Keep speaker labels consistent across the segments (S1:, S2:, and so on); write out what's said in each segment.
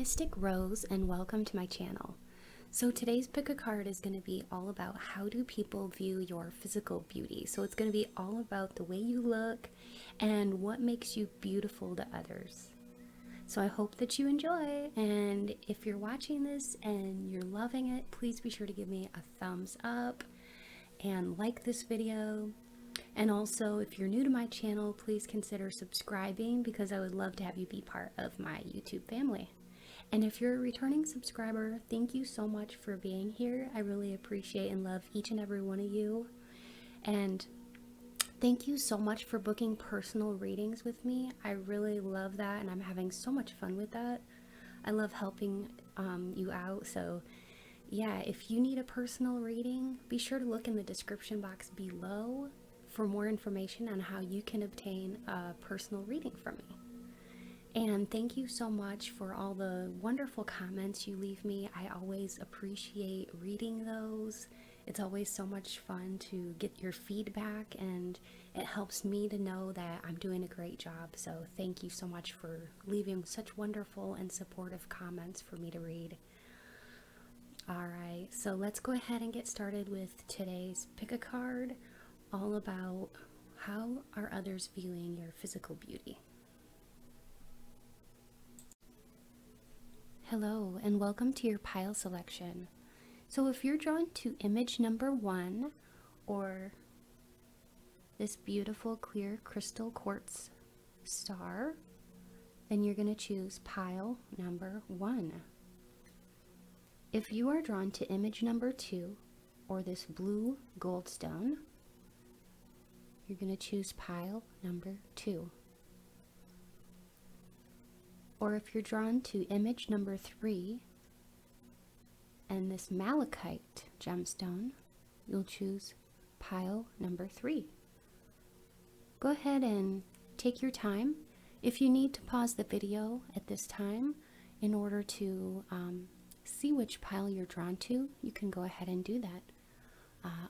S1: Mystic Rose, and welcome to my channel. So today's pick a card is going to be all about how do people view your physical beauty. So it's going to be all about the way you look and what makes you beautiful to others. So I hope that you enjoy, and if you're watching this and you're loving it, please be sure to give me a thumbs up and like this video. And also, if you're new to my channel, please consider subscribing because I would love to have you be part of my YouTube family. And if you're a returning subscriber, thank you so much for being here. I really appreciate and love each and every one of you. And thank you so much for booking personal readings with me. I really love that, and I'm having so much fun with that. I love helping you out. So yeah, if you need a personal reading, be sure to look in the description box below for more information on how you can obtain a personal reading from me. And thank you so much for all the wonderful comments you leave me. I always appreciate reading those. It's always so much fun to get your feedback, and it helps me to know that I'm doing a great job. So thank you so much for leaving such wonderful and supportive comments for me to read. Alright, so let's go ahead and get started with today's pick a card, all about how are others viewing your physical beauty. Hello, and welcome to your pile selection. So if you're drawn to image number 1, or this beautiful clear crystal quartz star, then you're going to choose pile number 1. If you are drawn to image number 2, or this blue goldstone, you're going to choose pile number 2. Or if you're drawn to image number 3 and this malachite gemstone, you'll choose pile number 3. Go ahead and take your time. If you need to pause the video at this time in order to see which pile you're drawn to, you can go ahead and do that.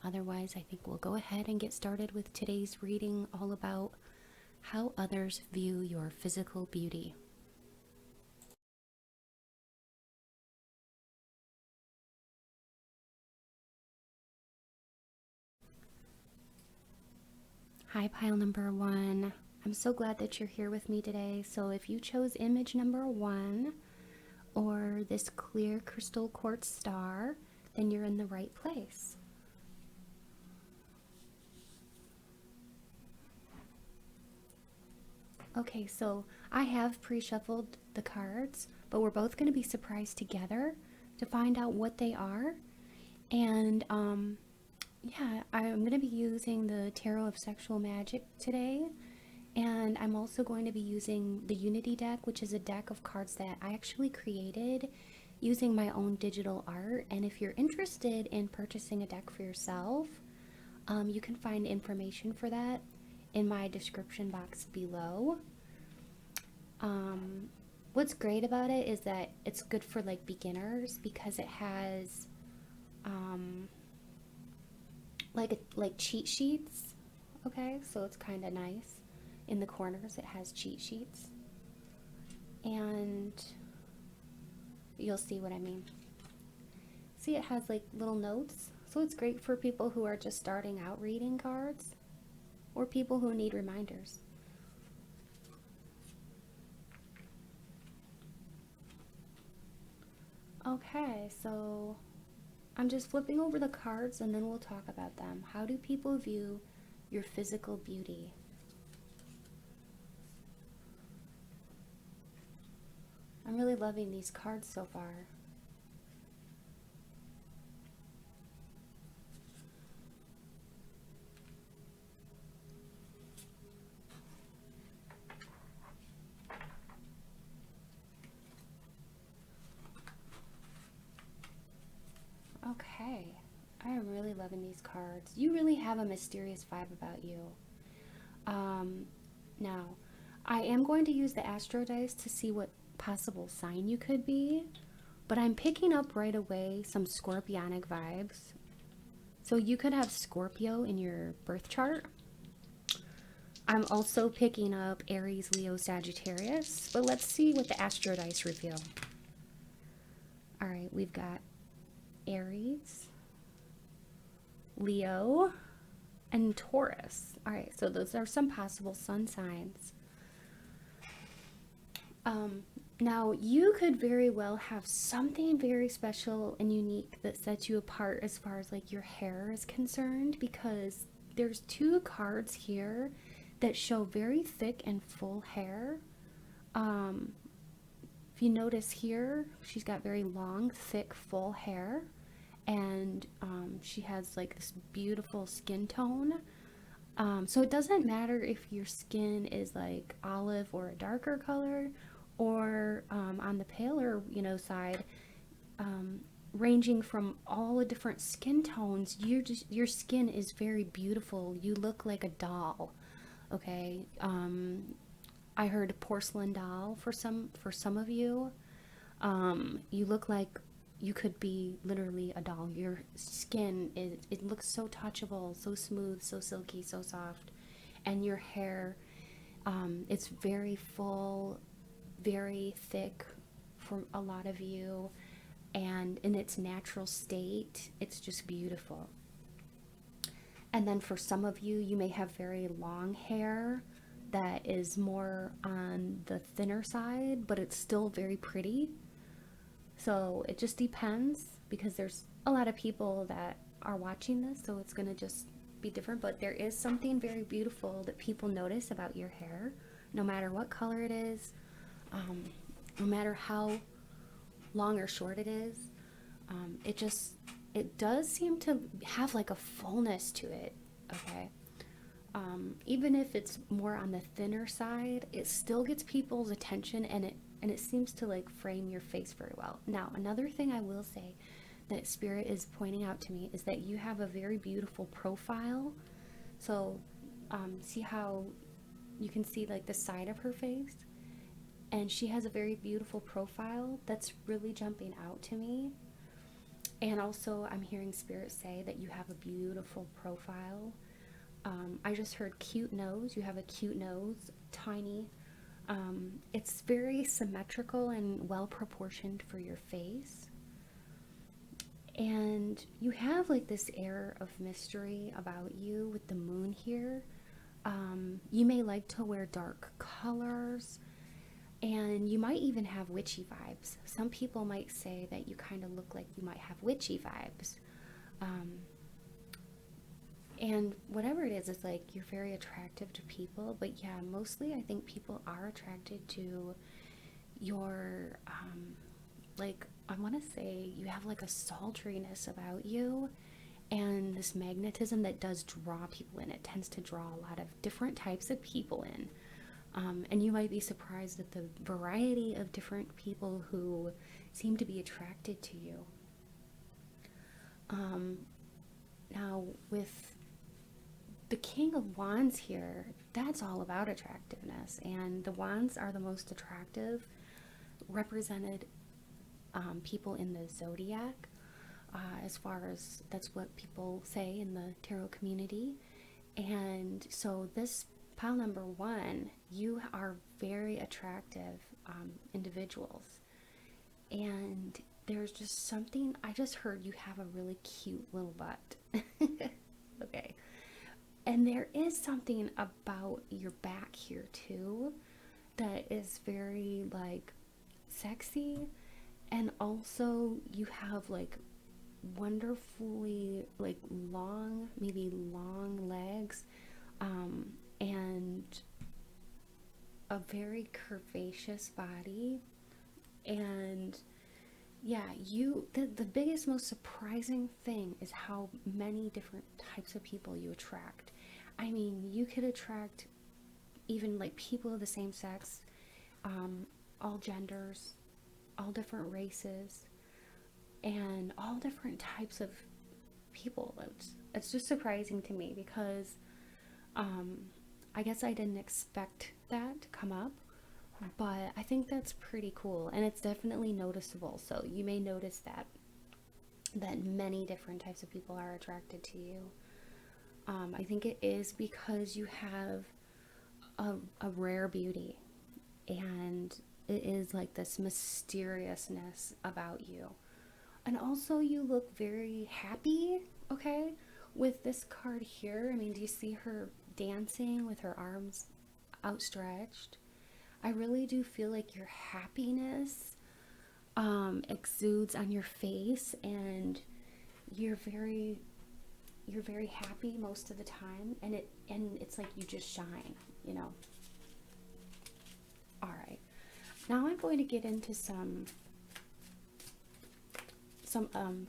S1: Otherwise, I think we'll go ahead and get started with today's reading, all about how others view your physical beauty. Hi, pile number 1. I'm so glad that you're here with me today. So if you chose image number 1 or this clear crystal quartz star, then you're in the right place. Okay, so I have pre-shuffled the cards, but we're both going to be surprised together to find out what they are. And yeah, I'm going to be using the Tarot of Sexual Magic today, and I'm also going to be using the Unity deck, which is a deck of cards that I actually created using my own digital art. And if you're interested in purchasing a deck for yourself, you can find information for that in my description box below. What's great about it is that it's good for like beginners because it has like cheat sheets. Okay, so it's kind of nice. In the corners it has cheat sheets, and you'll see what I mean. See, it has like little notes, so it's great for people who are just starting out reading cards or people who need reminders. Okay, so I'm just flipping over the cards and then we'll talk about them. How do people view your physical beauty? I'm really loving these cards so far. Okay, I am really loving these cards. You really have a mysterious vibe about you. Now, I am going to use the Astro dice to see what possible sign you could be, but I'm picking up right away some scorpionic vibes. So you could have Scorpio in your birth chart. I'm also picking up Aries, Leo, Sagittarius, but let's see what the Astro dice reveal. All right, we've got Aries, Leo, and Taurus. All right, so those are some possible sun signs. Um, Now, you could very well have something very special and unique that sets you apart as far as like your hair is concerned, because there's two cards here that show very thick and full hair. Um, if you notice here, she's got very long, thick, full hair, and she has like this beautiful skin tone. So it doesn't matter if your skin is like olive or a darker color, or on the paler, side, um, ranging from all the different skin tones. Your skin is very beautiful. You look like a doll. Okay. I heard porcelain doll for some of you. You look like you could be literally a doll. Your skin is, it looks so touchable, so smooth, so silky, so soft. And your hair, it's very full, very thick for a lot of you, and in its natural state, it's just beautiful. And then for some of you, you may have very long hair that is more on the thinner side, but it's still very pretty. So it just depends, because there's a lot of people that are watching this, so it's going to just be different. But there is something very beautiful that people notice about your hair, no matter what color it is, um, no matter how long or short it is. It does seem to have like a fullness to it. Okay. Even if it's more on the thinner side, it still gets people's attention, and it seems to like frame your face very well. Now, another thing I will say that Spirit is pointing out to me is that you have a very beautiful profile. So, see how you can see like the side of her face, and she has a very beautiful profile that's really jumping out to me. And also, I'm hearing Spirit say that you have a beautiful profile. I just heard cute nose. You have a cute nose, tiny. It's very symmetrical and well proportioned for your face. And you have like this air of mystery about you with the moon here. You may like to wear dark colors, and you might even have witchy vibes. Some people might say that you kind of look like you might have witchy vibes. Um, and whatever it is, it's like you're very attractive to people. But yeah, mostly I think people are attracted to your, like, I want to say you have like a sultriness about you, and this magnetism that does draw people in. It tends to draw a lot of different types of people in. And you might be surprised at the variety of different people who seem to be attracted to you. Um, Now, with the King of Wands here, that's all about attractiveness. And the Wands are the most attractive represented people in the zodiac, as far as that's what people say in the tarot community. And so, this pile number one, you are very attractive individuals. And there's just something, I just heard you have a really cute little butt. Okay. And there is something about your back here too that is very like sexy. And also you have like wonderfully like long, maybe long legs, and a very curvaceous body. And yeah, the biggest, most surprising thing is how many different types of people you attract. I mean, you could attract even like people of the same sex, all genders, all different races, and all different types of people. It's just surprising to me, because I guess I didn't expect that to come up, but I think that's pretty cool, and it's definitely noticeable. So you may notice that many different types of people are attracted to you. I think it is because you have a rare beauty, and it is like this mysteriousness about you. And also, you look very happy, okay? With this card here, I mean, do you see her dancing with her arms outstretched? I really do feel like your happiness exudes on your face, and you're very you're very happy most of the time, and it's like you just shine, you know. All right. Now I'm going to get into some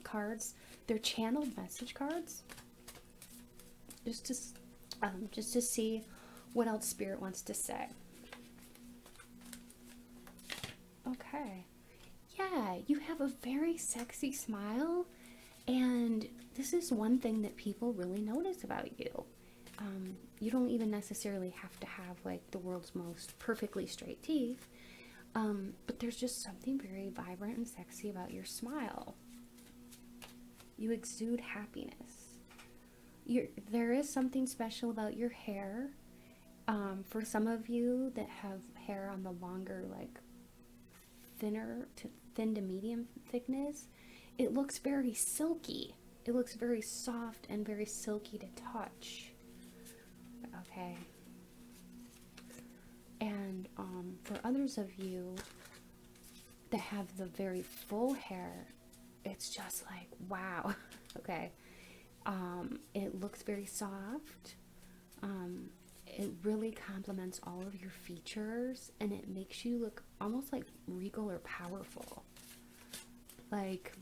S1: cards. They're channeled message cards, just to just to see what else Spirit wants to say. Okay. Yeah, you have a very sexy smile, and this is one thing that people really notice about you. You don't even necessarily have to have like the world's most perfectly straight teeth, but there's just something very vibrant and sexy about your smile. You exude happiness. There is something special about your hair. For some of you that have hair on the longer, like thin to medium thickness, it looks very silky. It looks very soft and very silky to touch. Okay. And for others of you that have the very full hair, it's just like, wow. Okay. It looks very soft. It really complements all of your features, and it makes you look almost like regal or powerful. Like,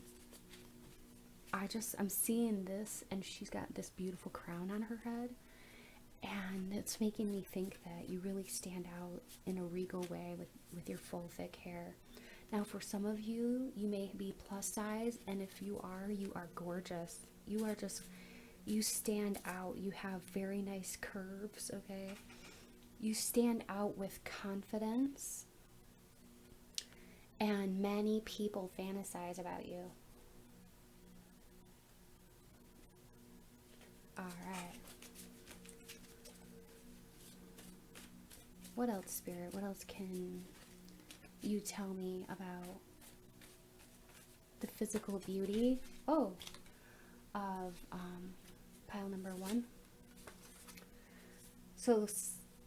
S1: I'm seeing this, and she's got this beautiful crown on her head, and it's making me think that you really stand out in a regal way with your full thick hair. Now for some of you, you may be plus size, and if you are gorgeous. You stand out. You have very nice curves, okay? You stand out with confidence, and many people fantasize about you. All right. What else, Spirit? What else can you tell me about the physical beauty of pile number 1? So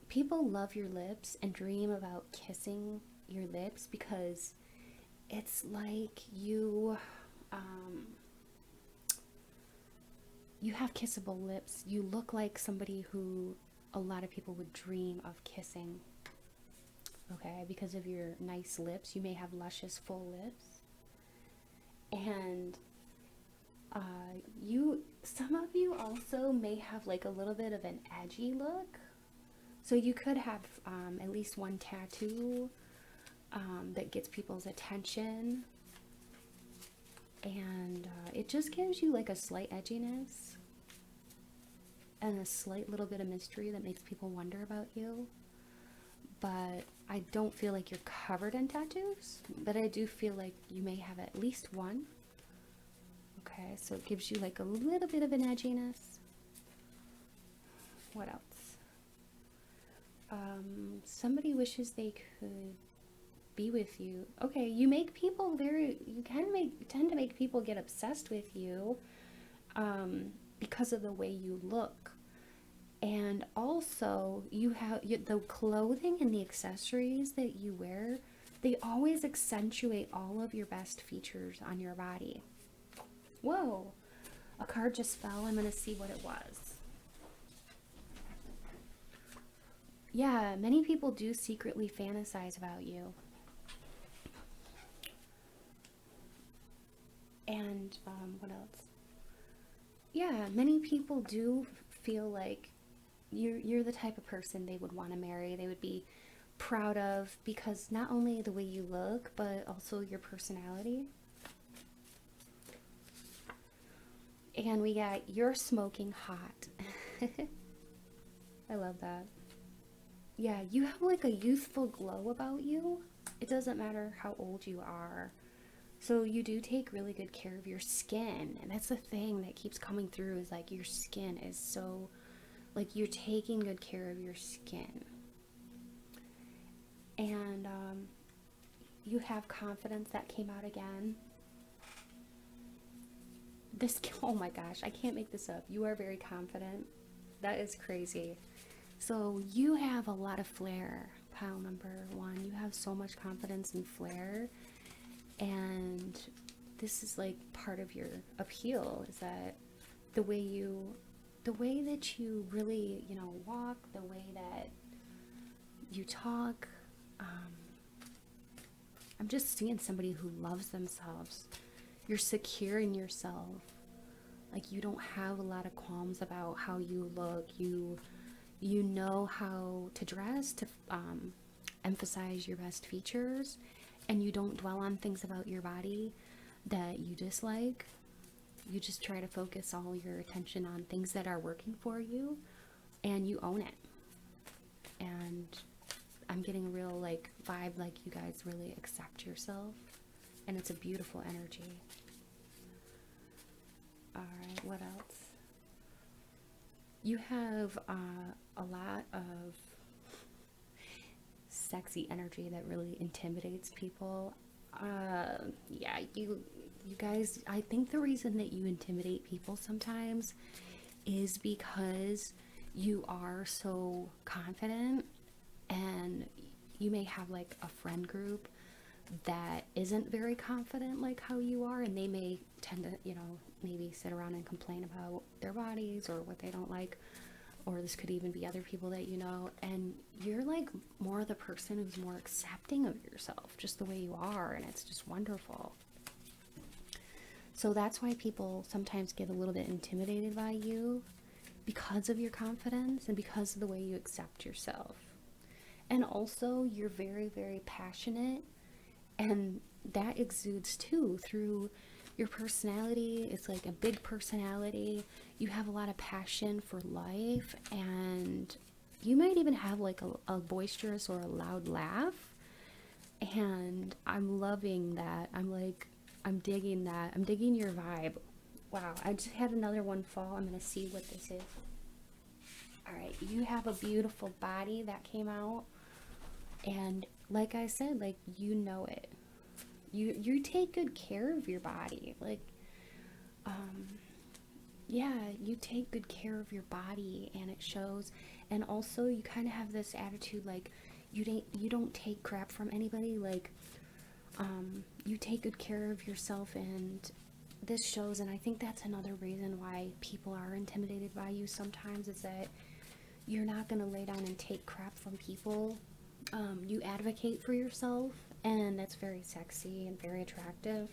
S1: people love your lips and dream about kissing your lips because it's like you have kissable lips. You look like somebody who a lot of people would dream of kissing. Okay, because of your nice lips, you may have luscious, full lips. And some of you also may have like a little bit of an edgy look. So you could have at least one tattoo that gets people's attention. And it just gives you like a slight edginess and a slight little bit of mystery that makes people wonder about you. But I don't feel like you're covered in tattoos, but I do feel like you may have at least one. Okay, so it gives you like a little bit of an edginess. What else? Somebody wishes they could be with you. Okay, you make people tend to make people get obsessed with you because of the way you look. And also, you have the clothing and the accessories that you wear, they always accentuate all of your best features on your body. Whoa, a card just fell. I'm going to see what it was. Yeah, many people do secretly fantasize about you. And what else? Yeah, many people do feel like you're the type of person they would want to marry. They would be proud of, because not only the way you look, but also your personality. And we got you're smoking hot. I love that. Yeah, you have like a youthful glow about you. It doesn't matter how old you are. So you do take really good care of your skin. And that's the thing that keeps coming through, is like your skin is so, like you're taking good care of your skin. And you have confidence. That came out again. this, oh my gosh, I can't make this up. You are very confident. That is crazy. So you have a lot of flair, pile number one. You have so much confidence and flair. And this is like part of your appeal, is that the way that you really, you know, walk, the way that you talk. I'm just seeing somebody who loves themselves. You're secure in yourself. Like, you don't have a lot of qualms about how you look. You know how to dress to emphasize your best features, and you don't dwell on things about your body that you dislike. You just try to focus all your attention on things that are working for you, and you own it. And I'm getting a real like vibe, like you guys really accept yourself, and it's a beautiful energy. All right, what else? You have a lot of sexy energy that really intimidates people. Yeah, you guys, I think the reason that you intimidate people sometimes is because you are so confident, and you may have like a friend group that isn't very confident like how you are, and they may tend to, you know, maybe sit around and complain about their bodies or what they don't like, or this could even be other people that you know, and you're like more the person who's more accepting of yourself just the way you are, and it's just wonderful. So that's why people sometimes get a little bit intimidated by you, because of your confidence and because of the way you accept yourself. And also, you're very, very passionate, and that exudes too through your personality. It's like a big personality. You have a lot of passion for life, and you might even have like a boisterous or a loud laugh. And I'm loving that. I'm digging that. I'm digging your vibe. Wow, I just had another one fall. I'm gonna see what this is. All right, you have a beautiful body that came out, and like I said, like, you know it. You take good care of your body. Like, yeah, you take good care of your body, and it shows. And also, you kind of have this attitude like you don't take crap from anybody. Like, you take good care of yourself, and this shows. And I think that's another reason why people are intimidated by you sometimes, is that you're not going to lay down and take crap from people. You advocate for yourself, and that's very sexy and very attractive.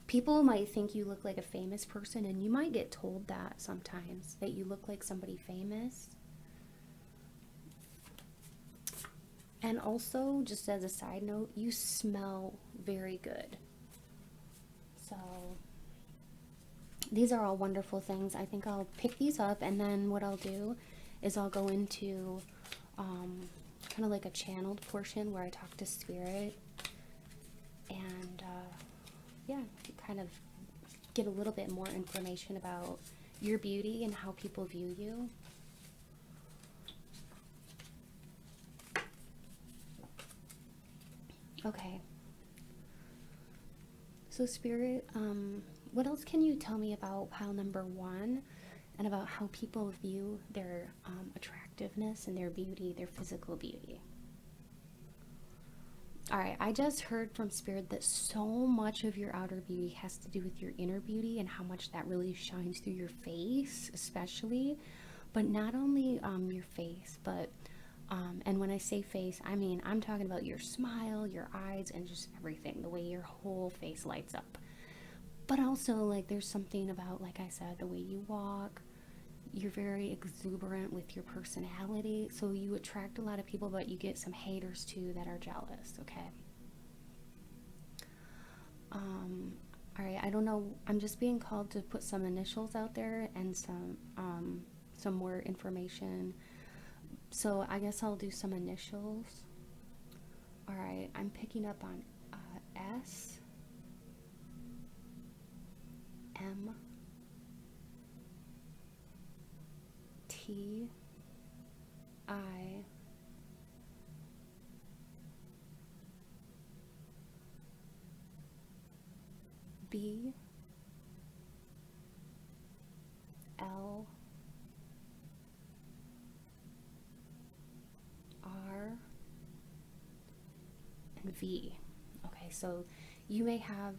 S1: People might think you look like a famous person, and you might get told that sometimes, that you look like somebody famous. And also, just as a side note, you smell very good. So these are all wonderful things. I think I'll pick these up, and then what I'll do is I'll go into kind of like a channeled portion where I talk to spirit, and yeah, kind of get a little bit more information about your beauty and how people view you. Okay. So spirit, what else can you tell me about pile number one, and about how people view their attractiveness and their beauty, their physical beauty? All right, I just heard from spirit that so much of your outer beauty has to do with your inner beauty, and how much that really shines through your face, especially, but not only your face, but and when I say face, I mean, I'm talking about your smile, your eyes, and just everything, the way your whole face lights up. But also, like, there's something about, like I said, the way you walk. You're very exuberant with your personality, so you attract a lot of people, but you get some haters too that are jealous, okay? All right, I don't know, I'm just being called to put some initials out there and some more information. So I guess I'll do some initials. All right, I'm picking up on S, M, T, I, B, L, R, and V. Okay, so you may have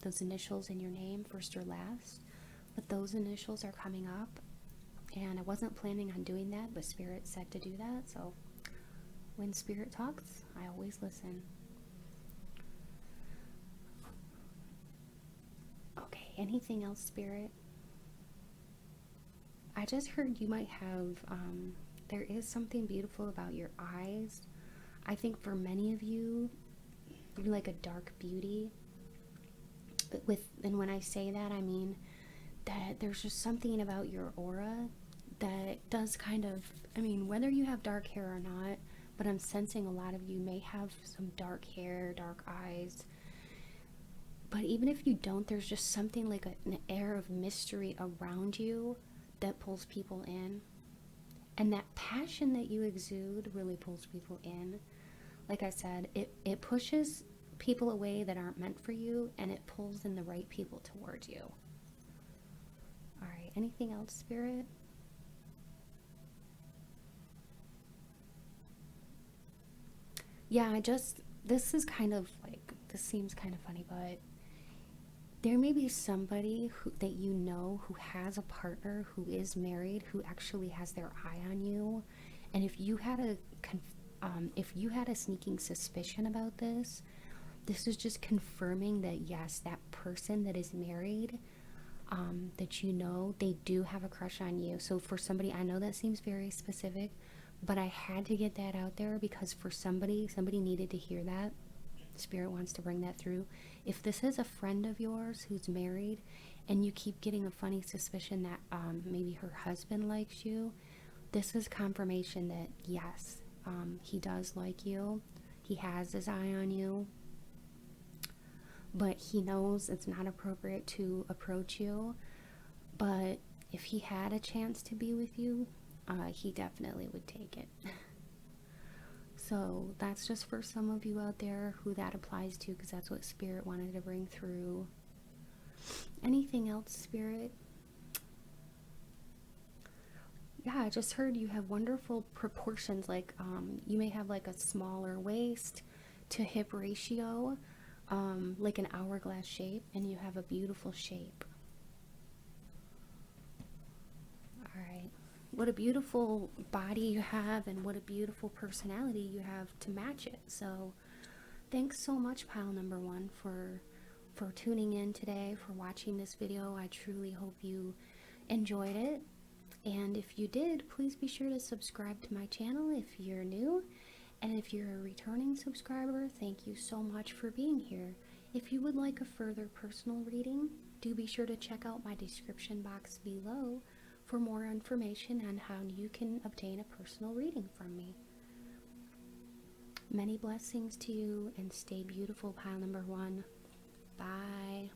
S1: those initials in your name, first or last, but those initials are coming up, and I wasn't planning on doing that, but Spirit said to do that, so when Spirit talks, I always listen. Okay, anything else, Spirit? I just heard you might have, there is something beautiful about your eyes. I think for many of you, you're like a dark beauty. But and when I say that, I mean that there's just something about your aura that does kind of, I mean, whether you have dark hair or not, but I'm sensing a lot of you may have some dark hair, dark eyes. But even if you don't, there's just something like an air of mystery around you that pulls people in. And that passion that you exude really pulls people in. Like I said, it pushes people away that aren't meant for you, and it pulls in the right people towards you. All right, anything else, Spirit? Yeah, this is kind of like, this seems kind of funny, but there may be somebody that you know who has a partner who is married, who actually has their eye on you. And if you had a sneaking suspicion about this, this is just confirming that yes, that person that is married, that you know, they do have a crush on you. So for somebody, I know that seems very specific, but I had to get that out there because for somebody needed to hear that. Spirit wants to bring that through. If this is a friend of yours who's married and you keep getting a funny suspicion that maybe her husband likes you, this is confirmation that yes, he does like you. He has his eye on you, but he knows it's not appropriate to approach you. But if he had a chance to be with you, he definitely would take it. So that's just for some of you out there who that applies to, because that's what Spirit wanted to bring through. Anything else, Spirit? Yeah, I just heard you have wonderful proportions, like you may have like a smaller waist to hip ratio, like an hourglass shape, and you have a beautiful shape. All right. What a beautiful body you have, and what a beautiful personality you have to match it. So thanks so much, pile number one, for tuning in today, for watching this video. I truly hope you enjoyed it, and if you did, please be sure to subscribe to my channel if you're new, and if you're a returning subscriber, thank you so much for being here. If you would like a further personal reading, do be sure to check out my description box below for more information on how you can obtain a personal reading from me. Many blessings to you, and stay beautiful, pile number one. Bye.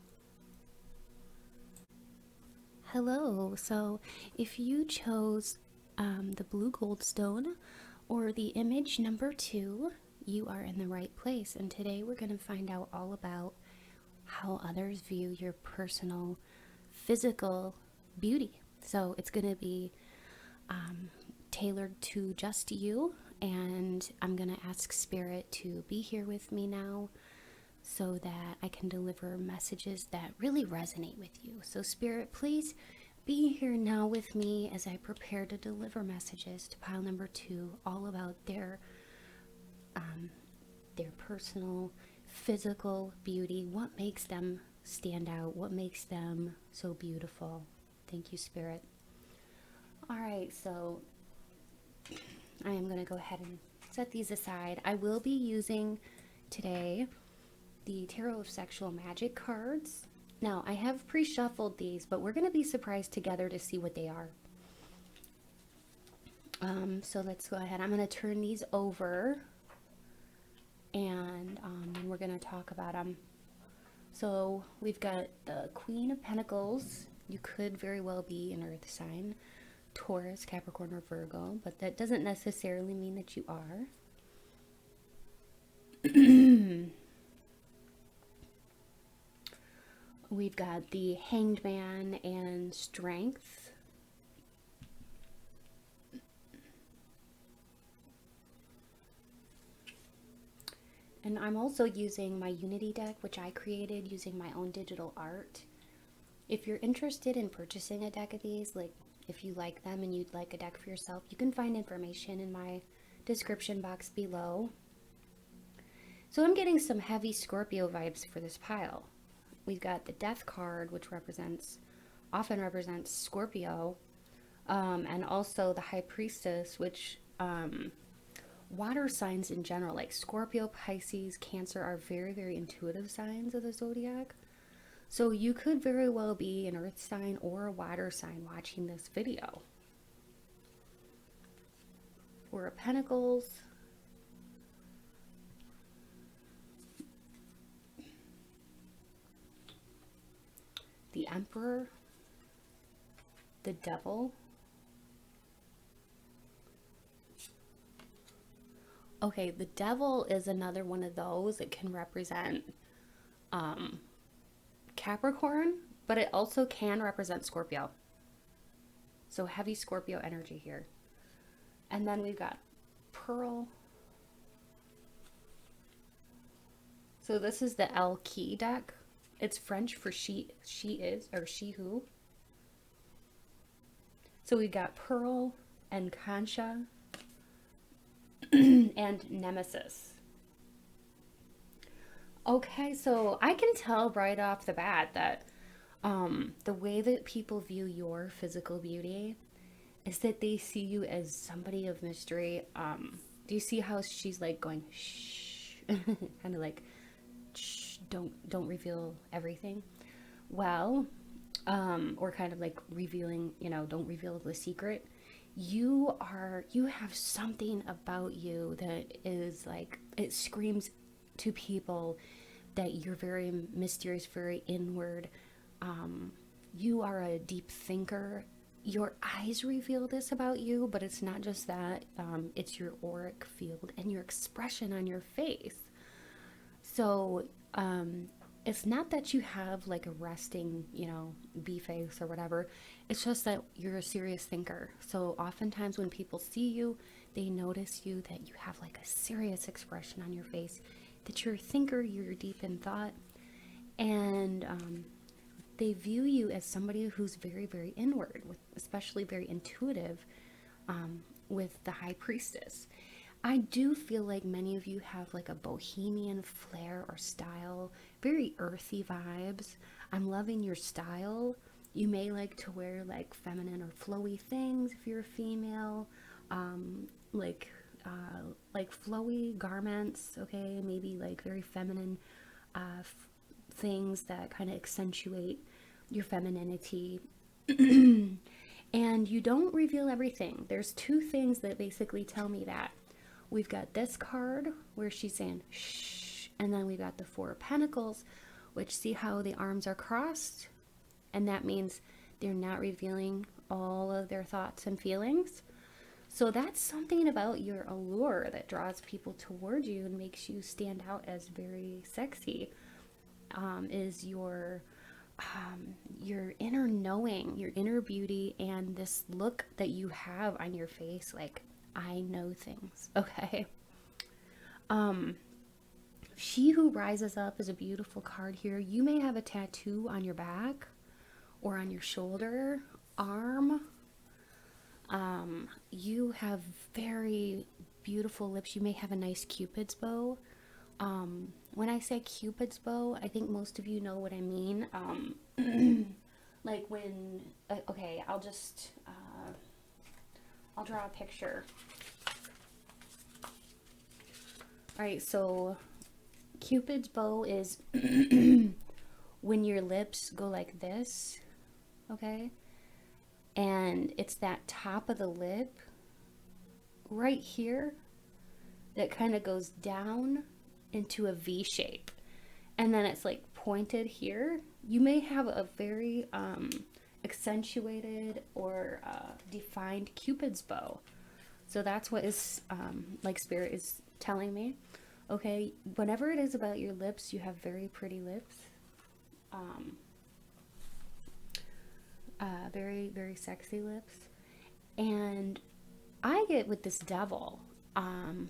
S1: Hello. So if you chose the blue goldstone or the image number 2, you are in the right place. And today we're going to find out all about how others view your personal physical beauty. So it's going to be tailored to just you, and I'm going to ask Spirit to be here with me now so that I can deliver messages that really resonate with you. So Spirit, please be here now with me as I prepare to deliver messages to pile number 2, all about their personal physical beauty, what makes them stand out, what makes them so beautiful. Thank you, Spirit. All right, so I am going to go ahead and set these aside. I will be using today the Tarot of Sexual Magic cards. Now, I have pre-shuffled these, but we're going to be surprised together to see what they are. So let's go ahead. I'm going to turn these over, and then we're going to talk about them. So we've got the Queen of Pentacles. You could very well be an earth sign, Taurus, Capricorn, or Virgo, but that doesn't necessarily mean that you are. We've got the Hanged Man and Strength. And I'm also using my Unity deck, which I created using my own digital art. If you're interested in purchasing a deck of these, like if you like them and you'd like a deck for yourself, you can find information in my description box below. So I'm getting some heavy Scorpio vibes for this pile. We've got the Death card, which often represents Scorpio, and also the High Priestess, which water signs in general, like Scorpio, Pisces, Cancer, are very, very intuitive signs of the zodiac. So you could very well be an earth sign or a water sign watching this video. Four of Pentacles. The Emperor. The Devil. Okay, the Devil is another one of those that can represent Capricorn, but it also can represent Scorpio. So heavy Scorpio energy here. And then we've got Pearl. So this is the El Key deck. It's French for she is, or she who. So we've got Pearl and Concha and Nemesis. Okay, so I can tell right off the bat that the way that people view your physical beauty is that they see you as somebody of mystery. Do you see how she's like going shh, kind of like shh, don't reveal everything? Well, or kind of like revealing, don't reveal the secret. You have something about you that is like, it screams to people that you're very mysterious, very inward. You are a deep thinker. Your eyes reveal this about you, but it's not just that. It's your auric field and your expression on your face. So it's not that you have like a resting, bee face or whatever. It's just that you're a serious thinker. So oftentimes when people see you, they notice you, that you have like a serious expression on your face, that you're a thinker, you're deep in thought, and they view you as somebody who's very, very inward, especially very intuitive, with the High Priestess. I do feel like many of you have like a bohemian flair or style, very earthy vibes. I'm loving your style. You may like to wear like feminine or flowy things if you're a female, like flowy garments, okay, maybe like very feminine things that kind of accentuate your femininity. And you don't reveal everything. There's two things that basically tell me that. We've got this card where she's saying shh, and then we've got the Four of Pentacles, which, see how the arms are crossed, and that means they're not revealing all of their thoughts and feelings. So that's something about your allure that draws people towards you and makes you stand out as very sexy, is your inner knowing, your inner beauty, and this look that you have on your face, like, I know things, okay? She Who Rises Up is a beautiful card here. You may have a tattoo on your back or on your shoulder, arm. You have very beautiful lips. You may have a nice Cupid's bow. When I say Cupid's bow, I think most of you know what I mean. Like when, okay, I'll draw a picture. All right, so Cupid's bow is when your lips go like this, okay? And it's that top of the lip right here that kind of goes down into a V shape. And then it's like pointed here. You may have a very accentuated or defined Cupid's bow. So that's what is like Spirit is telling me. Okay, whenever it is about your lips, you have very pretty lips. Very, very sexy lips. And I get with this devil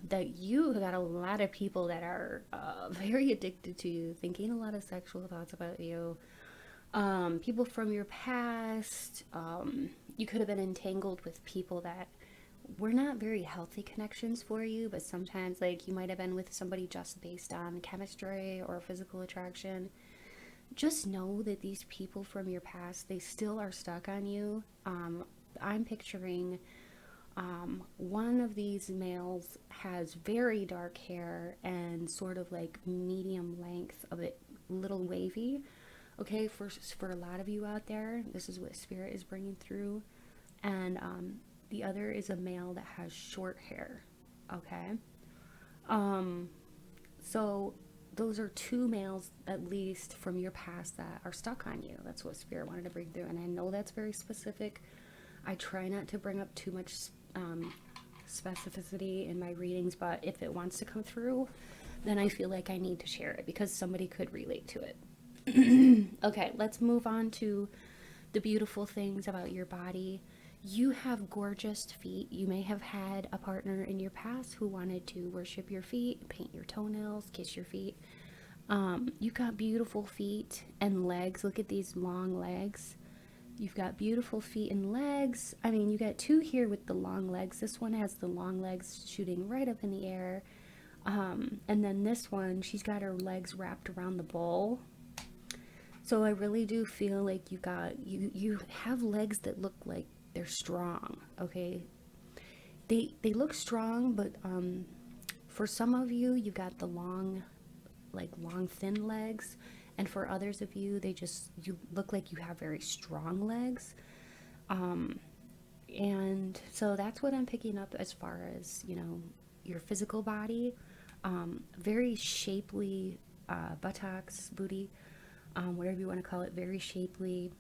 S1: that you got a lot of people that are very addicted to you, thinking a lot of sexual thoughts about you. People from your past. You could have been entangled with people that were not very healthy connections for you, but sometimes, like, you might have been with somebody just based on chemistry or physical attraction. Just know that these people from your past, they still are stuck on you. I'm picturing one of these males has very dark hair and sort of like medium length of it, little wavy. Okay, for a lot of you out there, this is what spirit is bringing through. And the other is a male that has short hair. Okay, so those are two males at least from your past that are stuck on you. That's what spirit wanted to bring through, and I know that's very specific. I try not to bring up too much specificity in my readings, but if it wants to come through, then I feel like I need to share it because somebody could relate to it. Okay, let's move on to the beautiful things about your body. You have gorgeous feet. You may have had a partner in your past who wanted to worship your feet, paint your toenails, kiss your feet. You've got beautiful feet and legs. Look at these long legs. You've got beautiful feet and legs. I mean, you got two here with the long legs. This one has the long legs shooting right up in the air. And then this one, she's got her legs wrapped around the bowl. So I really do feel like you have legs that look like they're strong, okay? They look strong, but for some of you, you got the long thin legs, and for others of you, you look like you have very strong legs. And so that's what I'm picking up as far as, your physical body. Very shapely buttocks, booty, whatever you want to call it, very shapely.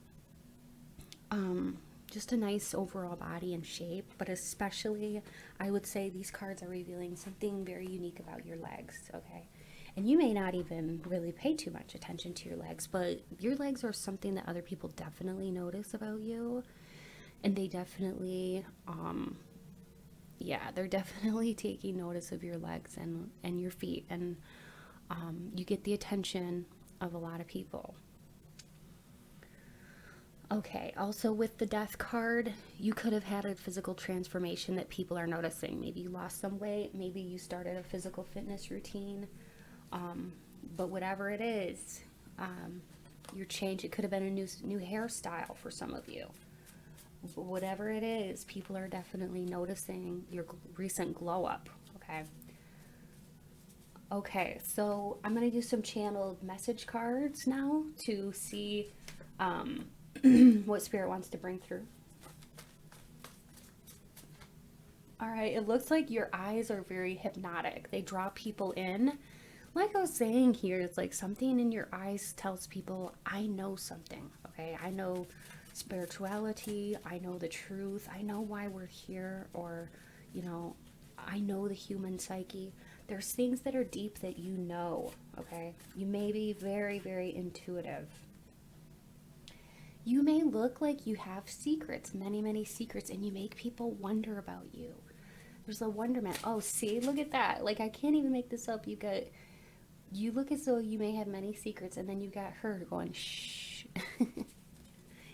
S1: Just a nice overall body and shape, but especially I would say these cards are revealing something very unique about your legs, okay? And you may not even really pay too much attention to your legs, but your legs are something that other people definitely notice about you. And they definitely, they're definitely taking notice of your legs and your feet. And you get the attention of a lot of people. Okay, also with the death card, you could have had a physical transformation that people are noticing. Maybe you lost some weight, maybe you started a physical fitness routine. But whatever it is, your change, it could have been a new hairstyle for some of you. But whatever it is, people are definitely noticing your recent glow up, okay? Okay, so I'm going to do some channeled message cards now to see what spirit wants to bring through. All right, it looks like your eyes are very hypnotic. They draw people in. Like I was saying here, it's like something in your eyes tells people, I know something, okay? I know spirituality. I know the truth. I know why we're here, or, I know the human psyche. There's things that are deep that you know, okay? You may be very, very intuitive. You may look like you have secrets, many, many secrets, and you make people wonder about you. There's a wonderment. Oh, see, look at that. Like, I can't even make this up. You look as though you may have many secrets, and then you got her going, shh.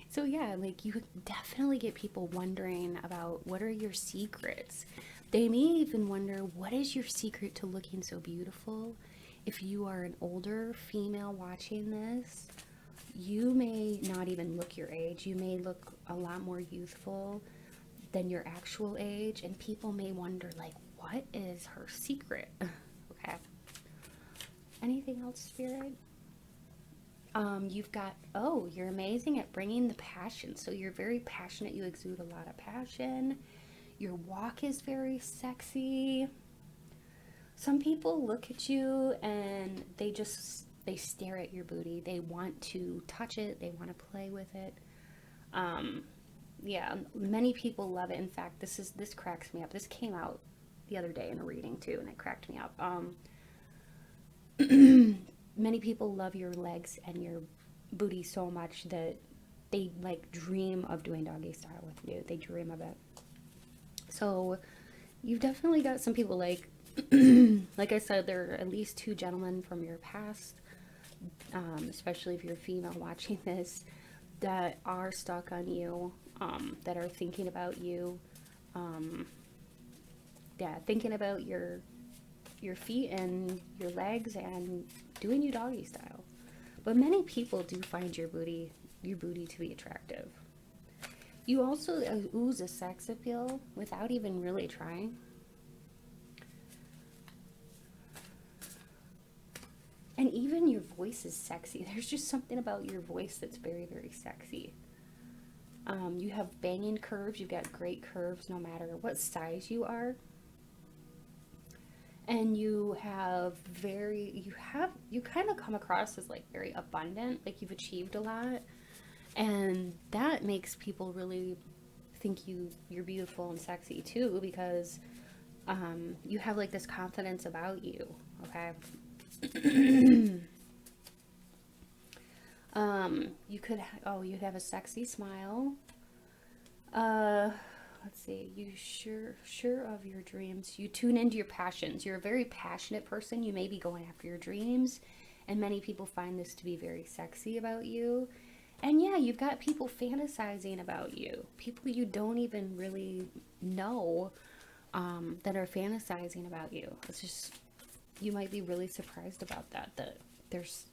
S1: So yeah, like, you definitely get people wondering about what are your secrets. They may even wonder, what is your secret to looking so beautiful? If you are an older female watching this, you may not even look your age. You may look a lot more youthful than your actual age, and people may wonder, like, what is her secret? Okay. Anything else, Spirit? You've got, you're amazing at bringing the passion. So you're very passionate. You exude a lot of passion. Your walk is very sexy. Some people look at you and they stare at your booty. They want to touch it. They want to play with it. Yeah, many people love it. In fact, this cracks me up. This came out the other day in a reading too, and it cracked me up. Many people love your legs and your booty so much that they like dream of doing doggy style with you. They dream of it. So you've definitely got some people like, like I said, there are at least 2 gentlemen from your past, especially if you're female watching this, that are stuck on you, that are thinking about you, yeah, thinking about your feet and your legs and doing you doggy style. But many people do find your booty to be attractive. You also ooze a sex appeal without even really trying. And even your voice is sexy. There's just something about your voice that's very, very sexy. You have banging curves. You've got great curves no matter what size you are. And you have you kind of come across as like very abundant, like you've achieved a lot. And that makes people really think you're beautiful and sexy too, because you have like this confidence about you, okay? You have a sexy smile. Let's see, you sure of your dreams. You tune into your passions. You're a very passionate person. You may be going after your dreams, and many people find this to be very sexy about you. And yeah, you've got people fantasizing about you. People you don't even really know, that are fantasizing about you. It's just, you might be really surprised about that there's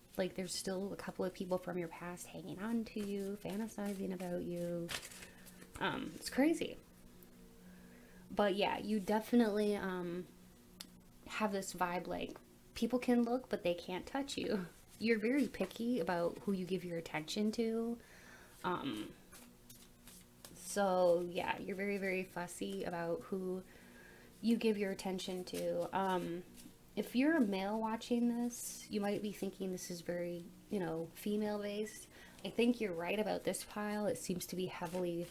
S1: still a couple of people from your past hanging on to you, fantasizing about you. It's crazy. But yeah, you definitely have this vibe like people can look, but they can't touch you. You're very picky about who you give your attention to. So yeah, you're very, very fussy about who you give your attention to. If you're a male watching this, you might be thinking this is very, female based. I think you're right about this pile. It seems to be heavily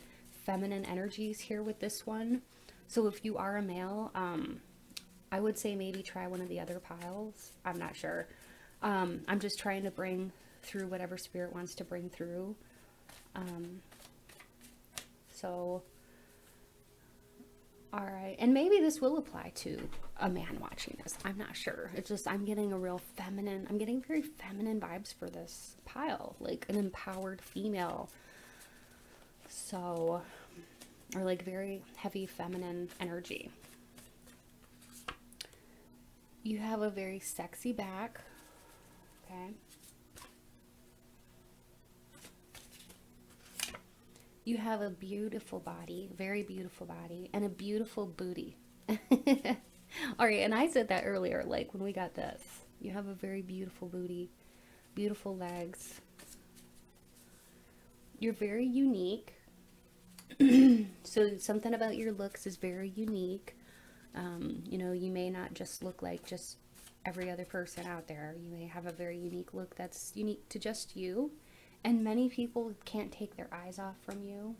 S1: feminine energies here with this one. So if you are a male, I would say maybe try one of the other piles. I'm not sure. I'm just trying to bring through whatever spirit wants to bring through. So, all right. And maybe this will apply to a man watching this. I'm not sure. It's just, I'm getting I'm getting very feminine vibes for this pile, like an empowered female. So, or like very heavy feminine energy. You have a very sexy back. Okay. You have a beautiful body, very beautiful body, and a beautiful booty. All right, and I said that earlier, like when we got this. You have a very beautiful booty, beautiful legs. You're very unique. So something about your looks is very unique. You may not just look like just every other person out there. You may have a very unique look that's unique to just you. And many people can't take their eyes off from you.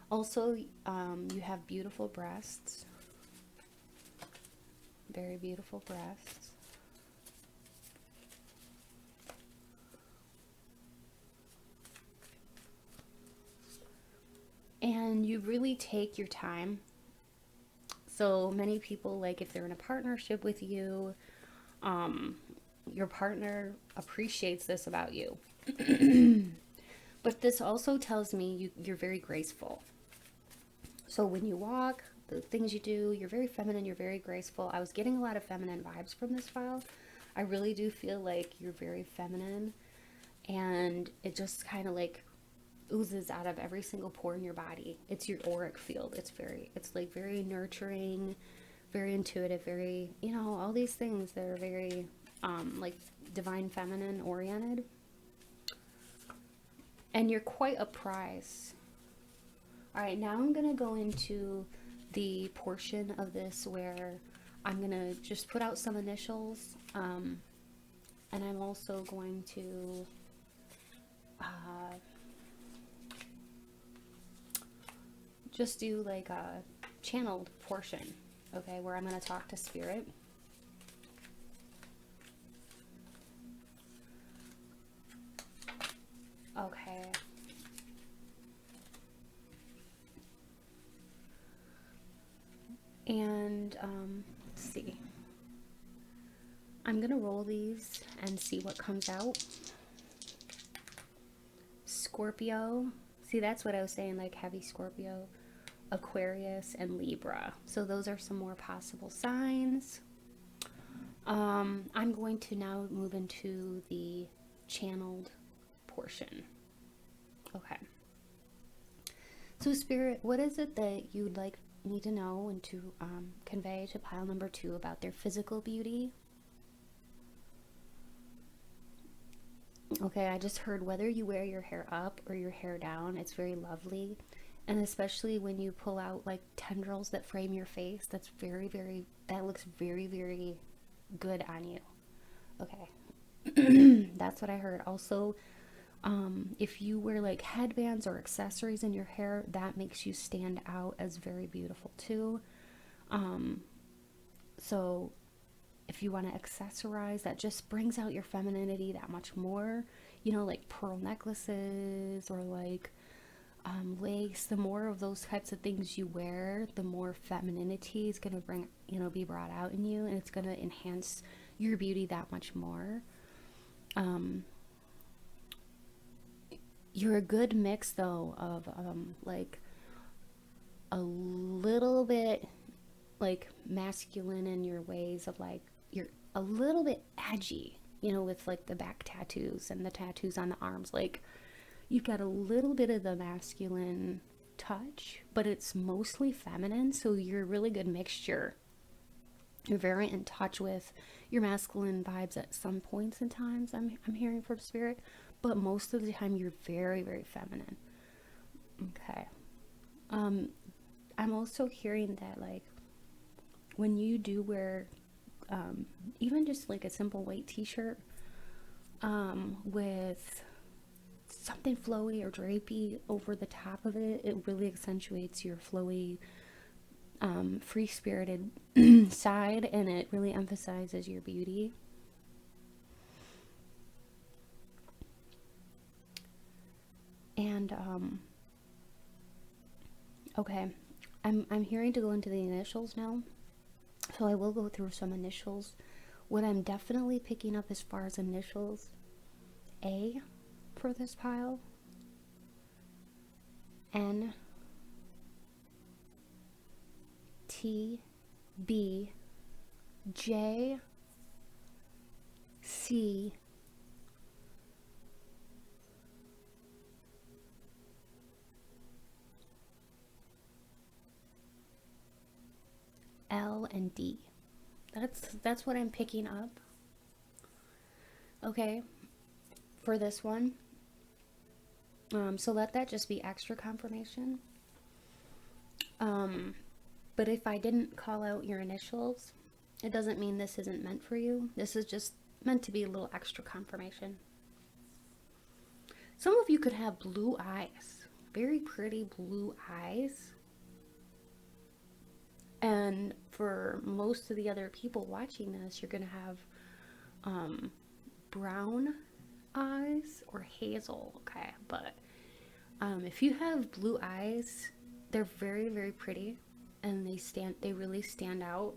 S1: Also, you have beautiful breasts. Very beautiful breasts. And you really take your time. So many people, like if they're in a partnership with you, your partner appreciates this about you. But this also tells me you're very graceful. So when you walk, the things you do, you're very feminine, you're very graceful. I was getting a lot of feminine vibes from this file. I really do feel like you're very feminine, and it just kind of like oozes out of every single pore in your body. It's your auric field. It's like very nurturing, very intuitive, very, all these things that are very like divine feminine oriented. And you're quite a prize. All right, now I'm gonna go into the portion of this where I'm gonna just put out some initials, and I'm also going to just do like a channeled portion, okay, where I'm gonna talk to spirit. And let's see. I'm gonna roll these and see what comes out. Scorpio. See, that's what I was saying, like heavy Scorpio, Aquarius, and Libra. So those are some more possible signs. I'm going to now move into the channeled portion. Okay. So Spirit, what is it that you'd like me to know and to convey to pile number 2 about their physical beauty? Okay, I just heard whether you wear your hair up or your hair down, it's very lovely. And especially when you pull out like tendrils that frame your face, that's very, very, that looks very, very good on you. Okay, that's what I heard. Also, if you wear like headbands or accessories in your hair, that makes you stand out as very beautiful too. So if you want to accessorize, that just brings out your femininity that much more. You know, like pearl necklaces or like lace. The more of those types of things you wear, the more femininity is going to bring, you know, be brought out in you, and it's going to enhance your beauty that much more. You're a good mix though of like a little bit like masculine in your ways of like you're a little bit edgy, you know, with like the back tattoos and the tattoos on the arms. Like you've got a little bit of the masculine touch, but it's mostly feminine, so you're a really good mixture. You're very in touch with your masculine vibes at some points in times, I'm hearing from Spirit, but most of the time you're very, very feminine. Okay. I'm also hearing that like when you do wear even just like a simple white t-shirt with something flowy or drapey over the top of it, it really accentuates your flowy, free-spirited side, and it really emphasizes your beauty. And okay, I'm hearing to go into the initials now, so I will go through some initials. What I'm definitely picking up as far as initials, A for this pile, N, T, B, J, C, L, and D. That's what I'm picking up. Okay, for this one. So let that just be extra confirmation. But if I didn't call out your initials, it doesn't mean this isn't meant for you. This is just meant to be a little extra confirmation. Some of you could have blue eyes, very pretty blue eyes. And for most of the other people watching this, you're going to have brown eyes or hazel, okay? But if you have blue eyes, they're very, very pretty, and they really stand out.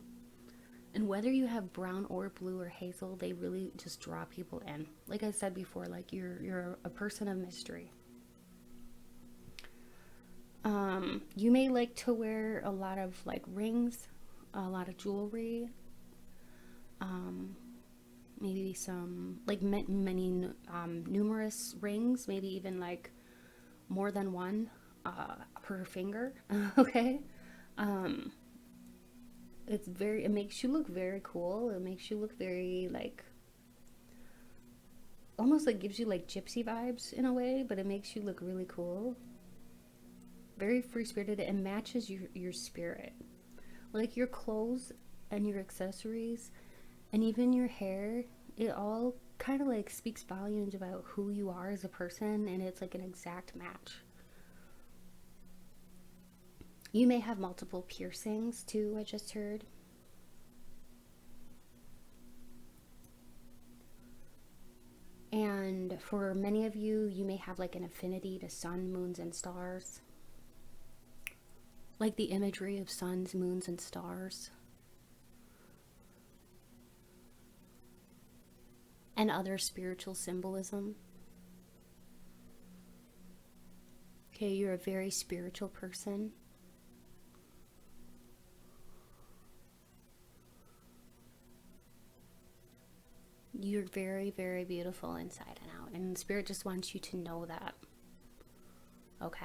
S1: And whether you have brown or blue or hazel, they really just draw people in. Like I said before, like you're a person of mystery. You may like to wear a lot of like rings, a lot of jewelry, maybe some like many numerous rings, maybe even like more than one per finger. Okay. It makes you look very cool. It makes you look very like almost like gives you like gypsy vibes in a way, but it makes you look really cool. Very free-spirited and matches your spirit. Like your clothes and your accessories and even your hair, it all kind of like speaks volumes about who you are as a person, and it's like an exact match. You may have multiple piercings too, I just heard. And for many of you, you may have like an affinity to sun, moons, and stars. like the imagery of suns, moons, and stars, and other spiritual symbolism. Okay, you're a very spiritual person. You're very, very beautiful inside and out, and Spirit just wants you to know that. Okay.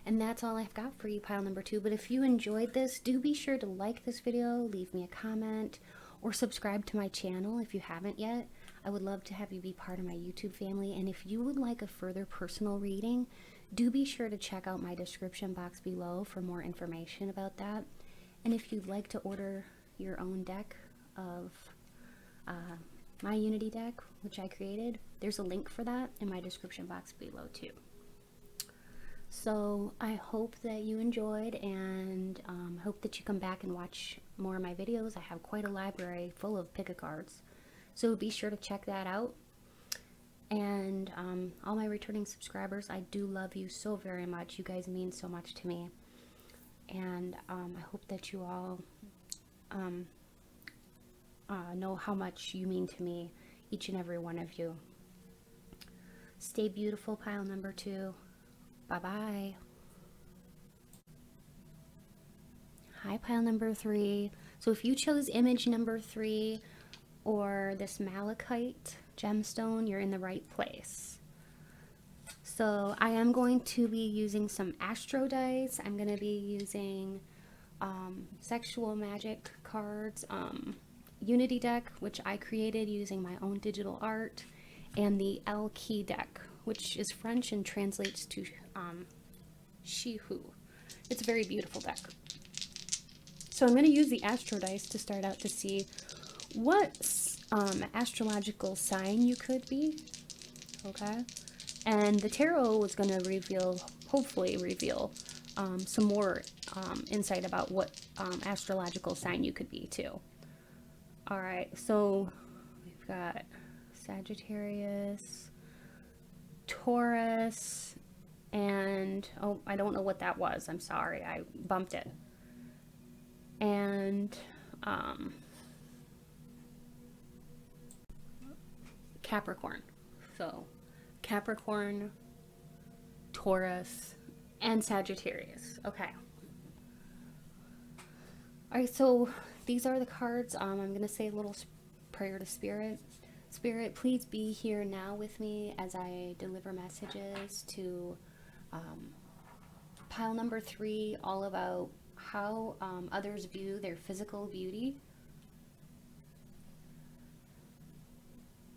S1: And that's all I've got for you, pile number 2. But if you enjoyed this, do be sure to like this video, leave me a comment, or subscribe to my channel if you haven't yet. I would love to have you be part of my YouTube family. And if you would like a further personal reading, do be sure to check out my description box below for more information about that. And if you'd like to order your own deck of my Unity deck, which I created, there's a link for that in my description box below too. So I hope that you enjoyed, and hope that you come back and watch more of my videos. I have quite a library full of pick a cards, so be sure to check that out. And all my returning subscribers, I do love you so very much. You guys mean so much to me, and I hope that you all know how much you mean to me, each and every one of you. Stay beautiful, pile number 2. Bye-bye. Hi, pile number 3. So if you chose image number 3 or this malachite gemstone, you're in the right place. So I am going to be using some Astro dice. I'm going to be using sexual magic cards, Unity deck, which I created using my own digital art, and the L key deck, which is French and translates to she who. It's a very beautiful deck. So I'm going to use the Astro dice to start out to see what astrological sign you could be. Okay, and the tarot was going to reveal, hopefully reveal, some more insight about what astrological sign you could be too. All right, so we've got Sagittarius, Taurus, and oh, I don't know what that was. I'm sorry, I bumped it. And Capricorn. So Capricorn, Taurus, and Sagittarius. Okay. All right, so these are the cards. I'm going to say a little prayer to Spirit. Spirit, please be here now with me as I deliver messages to pile number 3, all about how others view their physical beauty.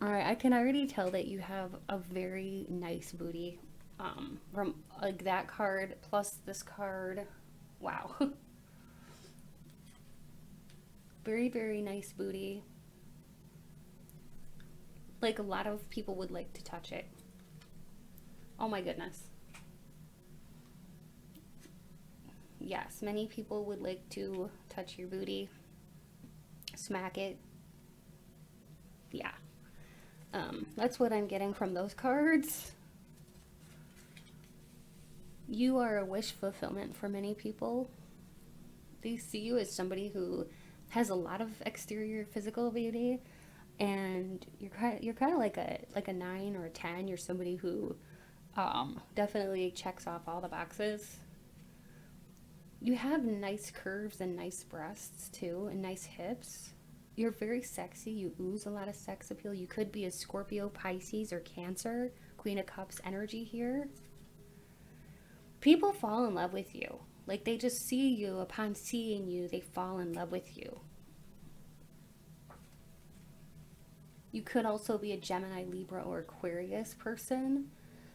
S1: All right, I can already tell that you have a very nice booty from like that card plus this card. Wow. Very, very nice booty. Like a lot of people would like to touch it. Oh my goodness. Yes, many people would like to touch your booty, smack it. Yeah. That's what I'm getting from those cards. You are a wish fulfillment for many people. They see you as somebody who has a lot of exterior physical beauty, and you're kind of like a 9 or a 10. You're somebody who definitely checks off all the boxes. You have nice curves and nice breasts too, and nice hips. You're very sexy. You ooze a lot of sex appeal. You could be a Scorpio, Pisces, or Cancer. Queen of Cups energy here. People fall in love with you. Like, they just see you. Upon seeing you, they fall in love with you. You could also be a Gemini, Libra, or Aquarius person.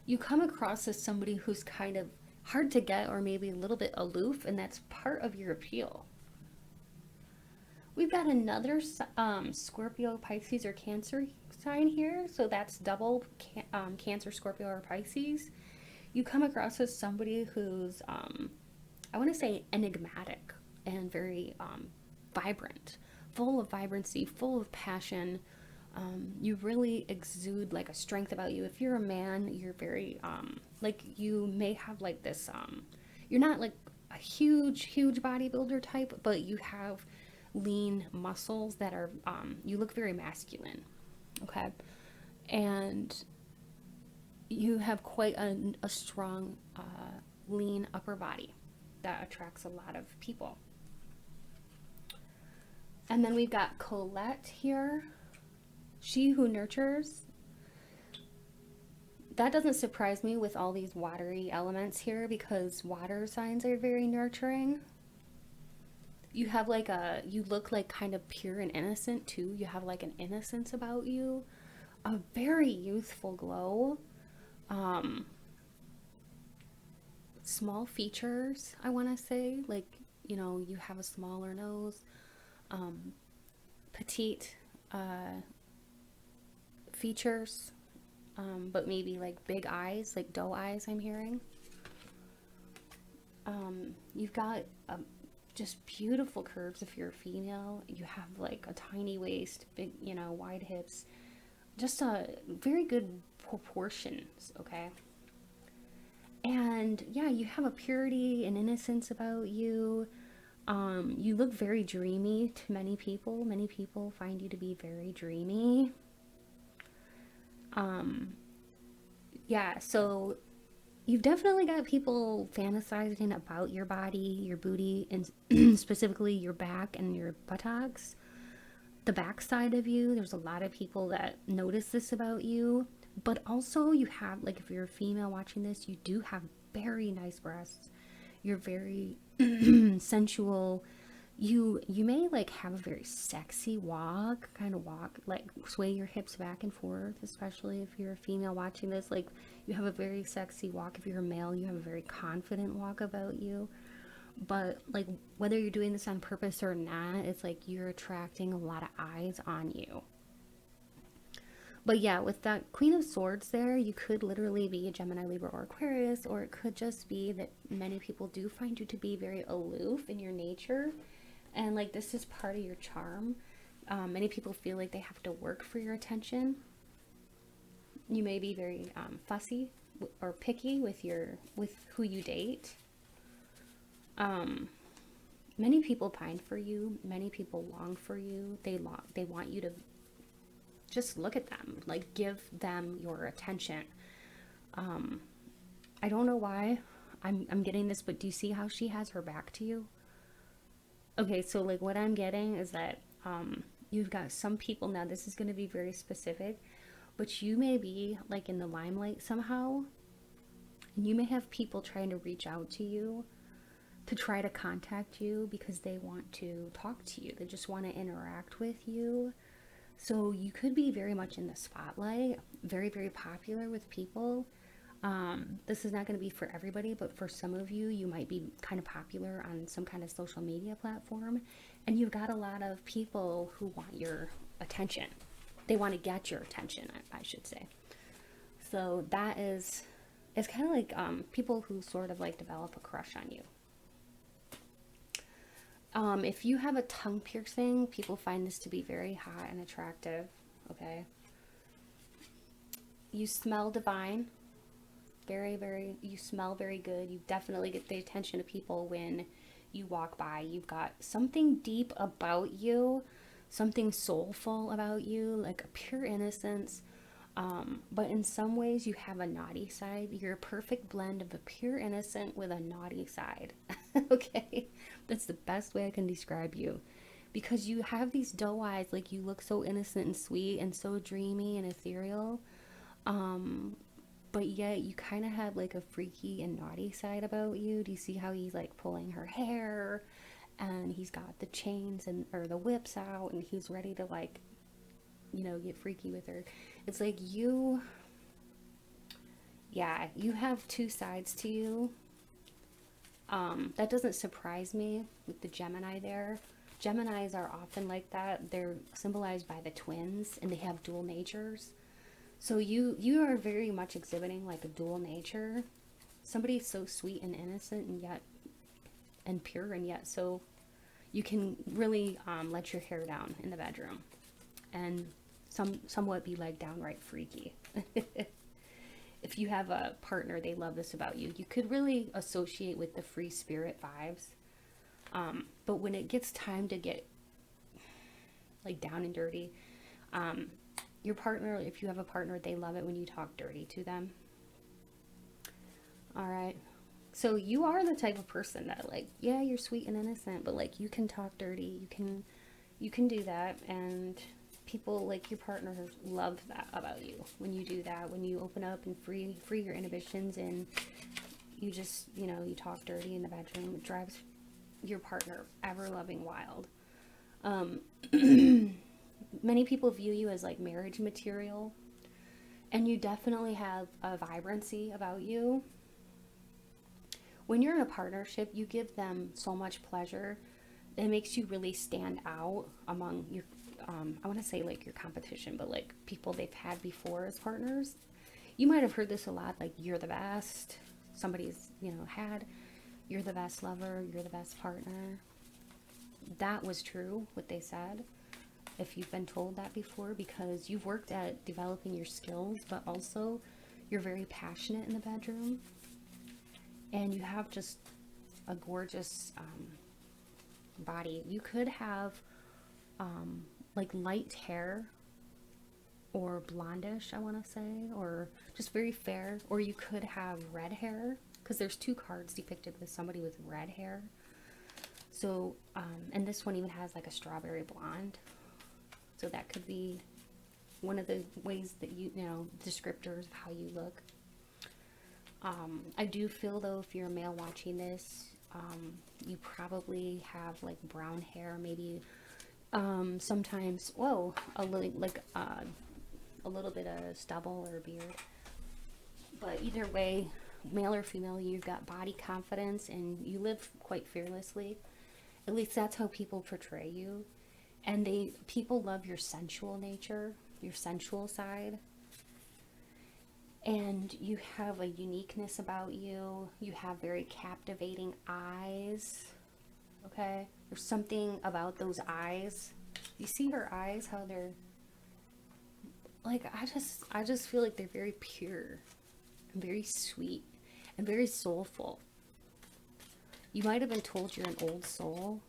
S1: You come across as somebody who's kind of hard to get, or maybe a little bit aloof, and that's part of your appeal. We've got another Scorpio, Pisces, or Cancer sign here, so that's double Cancer, Scorpio, or Pisces. You come across as somebody who's, I want to say, enigmatic and very vibrant, full of vibrancy, full of passion. You really exude like a strength about you. If you're a man, you're very, like, you may have like this, you're not like a huge bodybuilder type, but you have lean muscles that are, you look very masculine, okay? And you have quite a strong, lean upper body that attracts a lot of people. And then we've got Colette here. She who nurtures. That doesn't surprise me with all these watery elements here, because water signs are very nurturing. You have like you look like kind of pure and innocent too. You have like an innocence about you, a very youthful glow. Small features, I want to say, like, you know, you have a smaller nose, petite features, but maybe like big eyes, like doe eyes, I'm hearing. You've got just beautiful curves if you're a female. You have like a tiny waist, big, you know, wide hips, just a very good proportions, okay? And yeah, you have a purity and innocence about you. You look very dreamy to many people. Many people find you to be very dreamy. Yeah, so you've definitely got people fantasizing about your body, your booty, and specifically your back and your buttocks. The back side of you, there's a lot of people that notice this about you. But also you have, like, if you're a female watching this, you do have very nice breasts. You're very sensual. You may like have a very sexy walk, kind of walk, like sway your hips back and forth, especially if you're a female watching this. Like, you have a very sexy walk. If you're a male, you have a very confident walk about you. But like, whether you're doing this on purpose or not, it's like you're attracting a lot of eyes on you. But yeah, with that Queen of Swords there, you could literally be a Gemini, Libra, or Aquarius, or it could just be that many people do find you to be very aloof in your nature. And like, this is part of your charm. Many people feel like they have to work for your attention. You may be very fussy or picky with who you date. Many people pine for you. Many people long for you. They want you to just look at them, like give them your attention. I don't know why I'm getting this, but do you see how she has her back to you? Okay, so like what I'm getting is that you've got some people, now this is going to be very specific, but you may be like in the limelight somehow, and you may have people trying to reach out to you to try to contact you because they want to talk to you. They just want to interact with you. So you could be very much in the spotlight, very popular with people. This is not going to be for everybody, but for some of you, you might be kind of popular on some kind of social media platform, and you've got a lot of people who want your attention. They want to get your attention, I should say. So that is, it's kind of like people who sort of like develop a crush on you. If you have a tongue piercing, people find this to be very hot and attractive, okay? You smell divine. You smell very good. You definitely get the attention of people when you walk by. You've got something deep about you, something soulful about you, like a pure innocence. But in some ways you have a naughty side. You're a perfect blend of a pure innocent with a naughty side. Okay, that's the best way I can describe you, because you have these doe eyes, like you look so innocent and sweet and so dreamy and ethereal, but yet you kind of have like a freaky and naughty side about you. Do you see how he's like pulling her hair, and he's got the chains or the whips out, and he's ready to, like, you know, get freaky with her? It's like you have two sides to you. That doesn't surprise me with the Gemini there. Geminis are often like that. They're symbolized by the twins, and they have dual natures. So you are very much exhibiting like a dual nature. Somebody so sweet and innocent and pure, and yet so you can really let your hair down in the bedroom and somewhat be like downright freaky. If if you have a partner, they love this about you. You could really associate with the free spirit vibes. But when it gets time to get like down and dirty, your partner, if you have a partner, they love it when you talk dirty to them. All right. So you are the type of person that, like, yeah, you're sweet and innocent, but like you can talk dirty. You can do that, and people, like your partner, love that about you when you do that, when you open up and free your inhibitions, and you just, you know, you talk dirty in the bedroom. It drives your partner ever loving wild. Many people view you as like marriage material, and you definitely have a vibrancy about you. When you're in a partnership, you give them so much pleasure. It makes you really stand out among your, I want to say like your competition, but like people they've had before as partners. You might have heard this a lot, like, you're the best. Somebody's, you know, had, you're the best lover, you're the best partner. That was true, what they said, if you've been told that before, because you've worked at developing your skills, but also you're very passionate in the bedroom. And you have just a gorgeous body. You could have like light hair, or blondish, I want to say, or just very fair, or you could have red hair, because there's two cards depicted with somebody with red hair. So and this one even has like a strawberry blonde, so that could be one of the ways that you know, descriptors of how you look. I do feel though, if you're a male watching this, you probably have like brown hair, maybe sometimes, whoa, a little like a little bit of stubble or beard. But either way, male or female, you've got body confidence and you live quite fearlessly. At least that's how people portray you. And people love your sensual nature, your sensual side. And you have a uniqueness about you. You have very captivating eyes. Okay? There's something about those eyes. You see her eyes, how they're like, I just feel like they're very pure and very sweet and very soulful. You might have been told you're an old soul.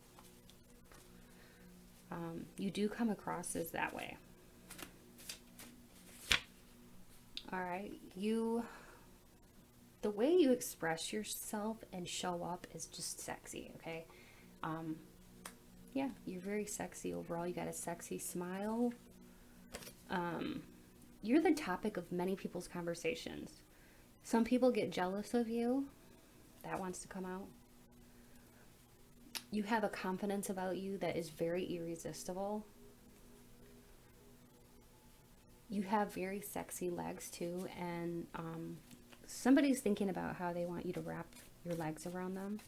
S1: You do come across as that way. All right, the way you express yourself and show up is just sexy, okay? Yeah, you're very sexy overall. You got a sexy smile. You're the topic of many people's conversations. Some people get jealous of you. That wants to come out. You have a confidence about you that is very irresistible. You have very sexy legs too, and somebody's thinking about how they want you to wrap your legs around them.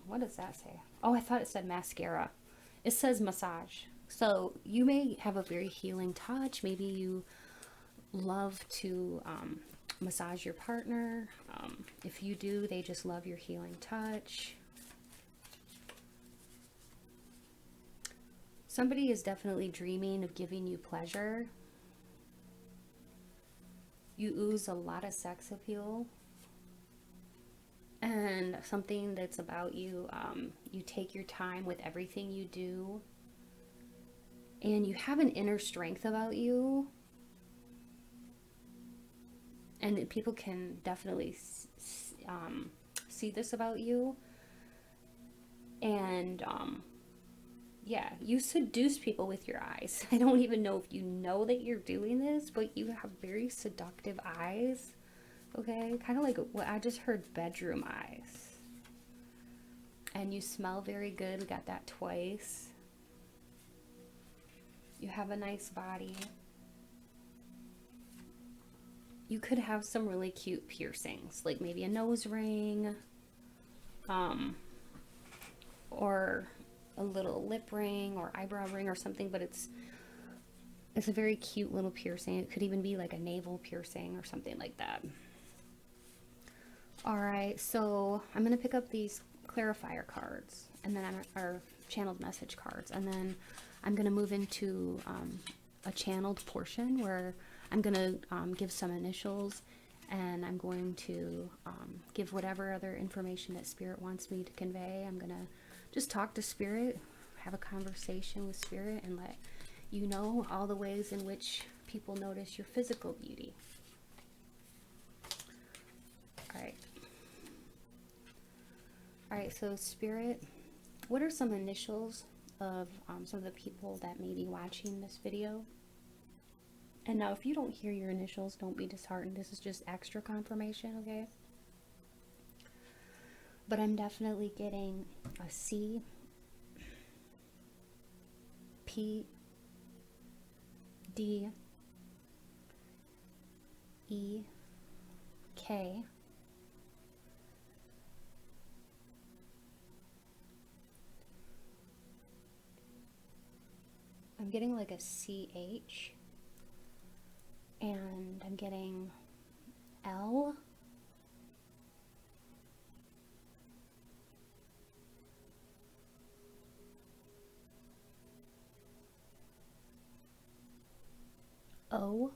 S1: What does that say? Oh, I thought it said mascara. It says massage. So you may have a very healing touch. Maybe you love to massage your partner. If you do, they just love your healing touch. Somebody is definitely dreaming of giving you pleasure. You ooze a lot of sex appeal. And something that's about you, you take your time with everything you do. And you have an inner strength about you. And people can definitely see this about you. And yeah, you seduce people with your eyes. I don't even know if you know that you're doing this, but you have very seductive eyes. Okay, kind of like what I just heard, bedroom eyes. And you smell very good. We got that twice. You have a nice body. You could have some really cute piercings, like maybe a nose ring, or a little lip ring or eyebrow ring or something, but it's a very cute little piercing. It could even be like a navel piercing or something like that. All right, so I'm going to pick up these clarifier cards, and then our channeled message cards, and then I'm going to move into a channeled portion where I'm going to give some initials, and I'm going to give whatever other information that Spirit wants me to convey. I'm going to just talk to Spirit, have a conversation with Spirit, and let you know all the ways in which people notice your physical beauty. Alright. Alright, so Spirit, what are some initials of some of the people that may be watching this video? And now if you don't hear your initials, don't be disheartened. This is just extra confirmation, okay? But I'm definitely getting a C, P, D, E, K, I'm getting like a CH, and I'm getting L, O,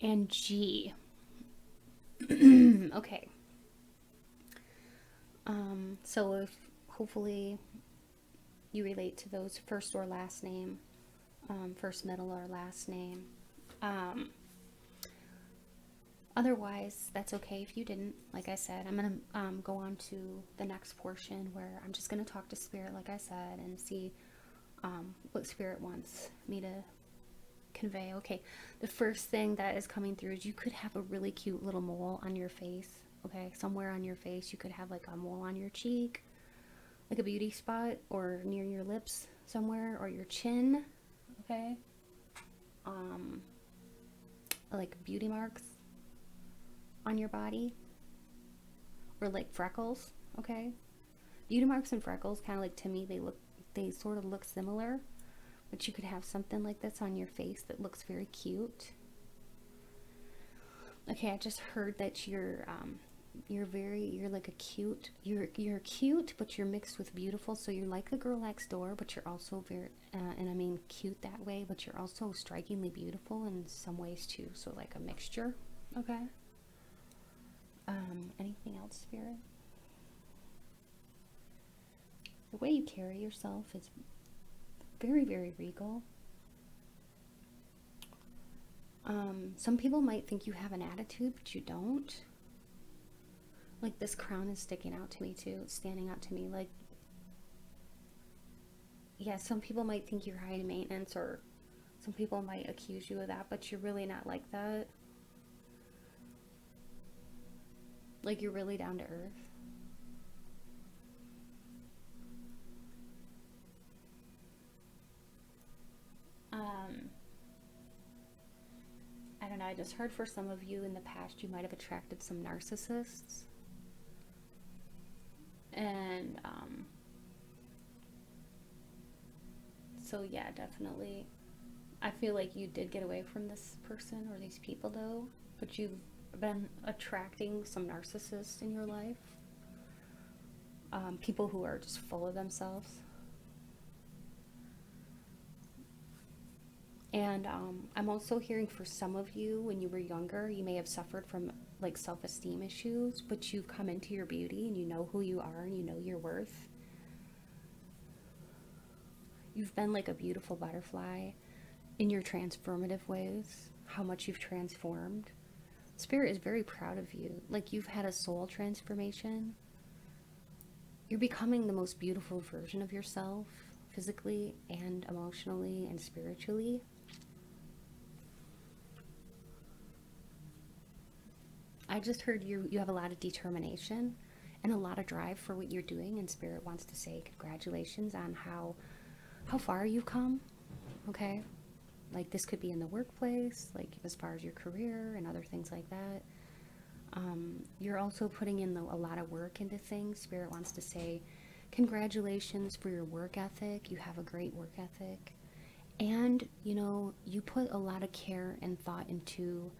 S1: and G. Okay. So if hopefully you relate to those first or last name, first, middle, or last name. Otherwise, that's okay if you didn't. Like I said, I'm going to go on to the next portion where I'm just going to talk to Spirit, like I said, and see what Spirit wants me to convey. Okay, the first thing that is coming through is you could have a really cute little mole on your face. Okay, somewhere on your face you could have like a mole on your cheek, like a beauty spot, or near your lips somewhere, or your chin. Okay, like beauty marks on your body, or like freckles. Okay, beauty marks and freckles, kind of like, to me, they sort of look similar, but you could have something like this on your face that looks very cute. Okay, I just heard that you're like a cute, you're cute, but you're mixed with beautiful. So you're like the girl next door, but you're also very, and I mean cute that way, but you're also strikingly beautiful in some ways too. So like a mixture. Okay. Anything else, Spirit? The way you carry yourself is very, very regal. Some people might think you have an attitude, but you don't. Like, this crown is sticking out to me too. It's standing out to me. Like, yeah, some people might think you're high maintenance, or some people might accuse you of that, but you're really not like that. Like, you're really down to earth. I don't know, I just heard for some of you in the past you might have attracted some narcissists. And so yeah, definitely I feel like you did get away from this person or these people though, but you've been attracting some narcissists in your life. People who are just full of themselves. And I'm also hearing for some of you, when you were younger, you may have suffered from like self-esteem issues, but you've come into your beauty and you know who you are and you know your worth. You've been like a beautiful butterfly in your transformative ways, how much you've transformed. Spirit is very proud of you. Like, you've had a soul transformation. You're becoming the most beautiful version of yourself, physically and emotionally and spiritually. I just heard you have a lot of determination and a lot of drive for what you're doing, and Spirit wants to say congratulations on how far you've come. Okay, like, this could be in the workplace, like as far as your career and other things like that. You're also putting in a lot of work into things. Spirit wants to say congratulations for your work ethic. You have a great work ethic, and you know, you put a lot of care and thought into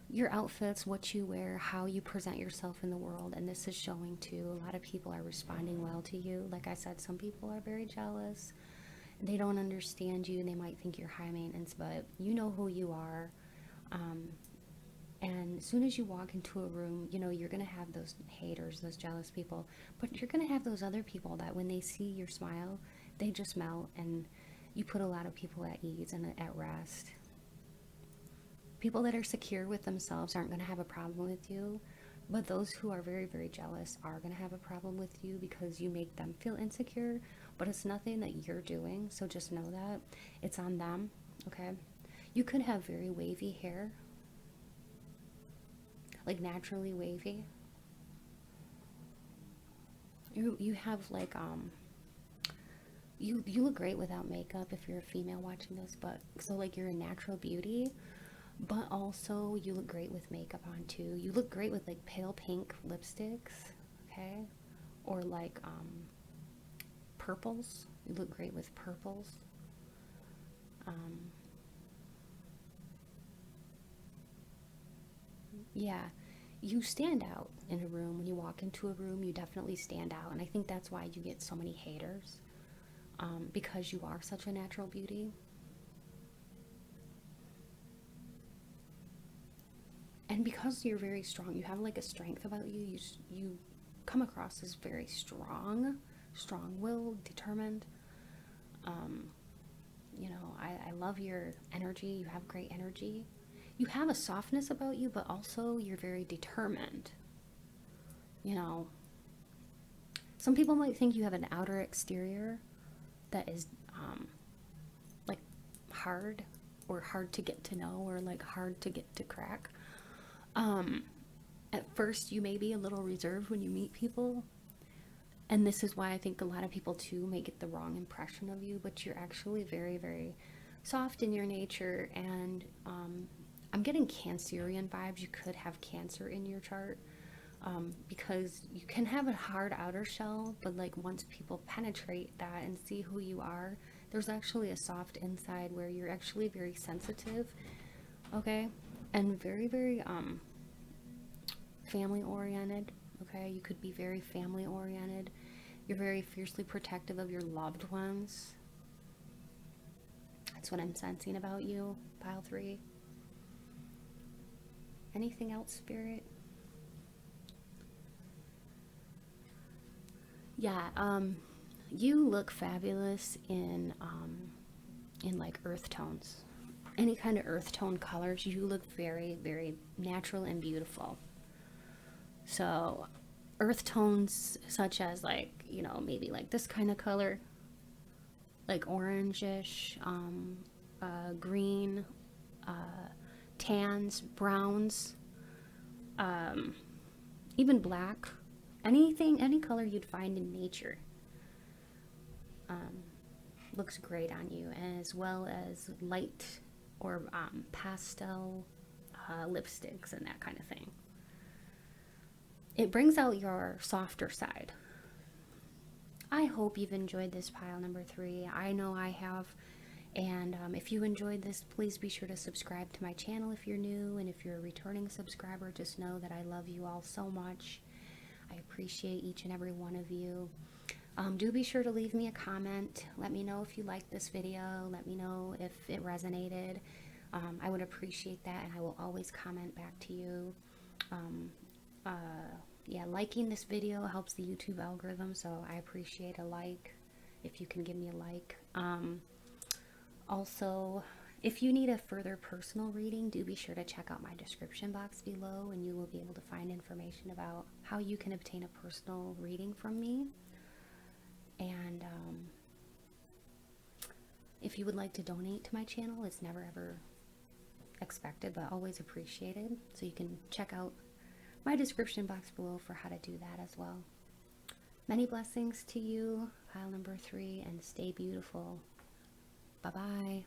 S1: your outfits, what you wear, how you present yourself in the world, and this is showing too. A lot of people are responding well to you. Like I said, some people are very jealous. They don't understand you. They might think you're high maintenance, but you know who you are. And as soon as you walk into a room, you know, you're going to have those haters, those jealous people, but you're going to have those other people that when they see your smile, they just melt, and you put a lot of people at ease and at rest. People that are secure with themselves aren't going to have a problem with you, but those who are very, very jealous are going to have a problem with you because you make them feel insecure, but it's nothing that you're doing, so just know that it's on them, okay? You could have very wavy hair, like naturally wavy. You have like you look great without makeup if you're a female watching this, but so like you're a natural beauty, but also you look great with makeup on too. You look great with like pale pink lipsticks, okay? Or like purples. You look great with purples. Yeah, you stand out in a room. When you walk into a room, you definitely stand out. And I think that's why you get so many haters, because you are such a natural beauty. And because you're very strong, you have like a strength about you. You come across as very strong, strong-willed, determined. Um, you know, I love your energy. You have great energy. You have a softness about you, but also you're very determined. You know, some people might think you have an outer exterior that is like hard or hard to get to know or like hard to get to crack. Um, at first, you may be a little reserved when you meet people, and this is why I think a lot of people too may get the wrong impression of you, but you're actually very, very soft in your nature, and I'm getting Cancerian vibes. You could have Cancer in your chart, because you can have a hard outer shell, but like once people penetrate that and see who you are, there's actually a soft inside where you're actually very sensitive, okay? And very, very family oriented, okay? You could be very family oriented. You're very fiercely protective of your loved ones. That's what I'm sensing about you, pile 3. Anything else, Spirit? Yeah, you look fabulous in like earth tones. Any kind of earth tone colors, you look very, very natural and beautiful. So, earth tones such as like, you know, maybe like this kind of color, like orangish, green, tans, browns, even black, anything, any color you'd find in nature, looks great on you, as well as light or pastel lipsticks and that kind of thing. It brings out your softer side. I hope you've enjoyed this pile number 3. I know I have. And if you enjoyed this, please be sure to subscribe to my channel if you're new. And if you're a returning subscriber, just know that I love you all so much. I appreciate each and every one of you. Do be sure to leave me a comment. Let me know if you liked this video. Let me know if it resonated. I would appreciate that, and I will always comment back to you. Yeah, liking this video helps the YouTube algorithm, so I appreciate a like if you can give me a like. Also, if you need a further personal reading, do be sure to check out my description box below, and you will be able to find information about how you can obtain a personal reading from me. And if you would like to donate to my channel, it's never ever expected, but always appreciated. So you can check out my description box below for how to do that as well. Many blessings to you, pile number 3, and stay beautiful. Bye-bye.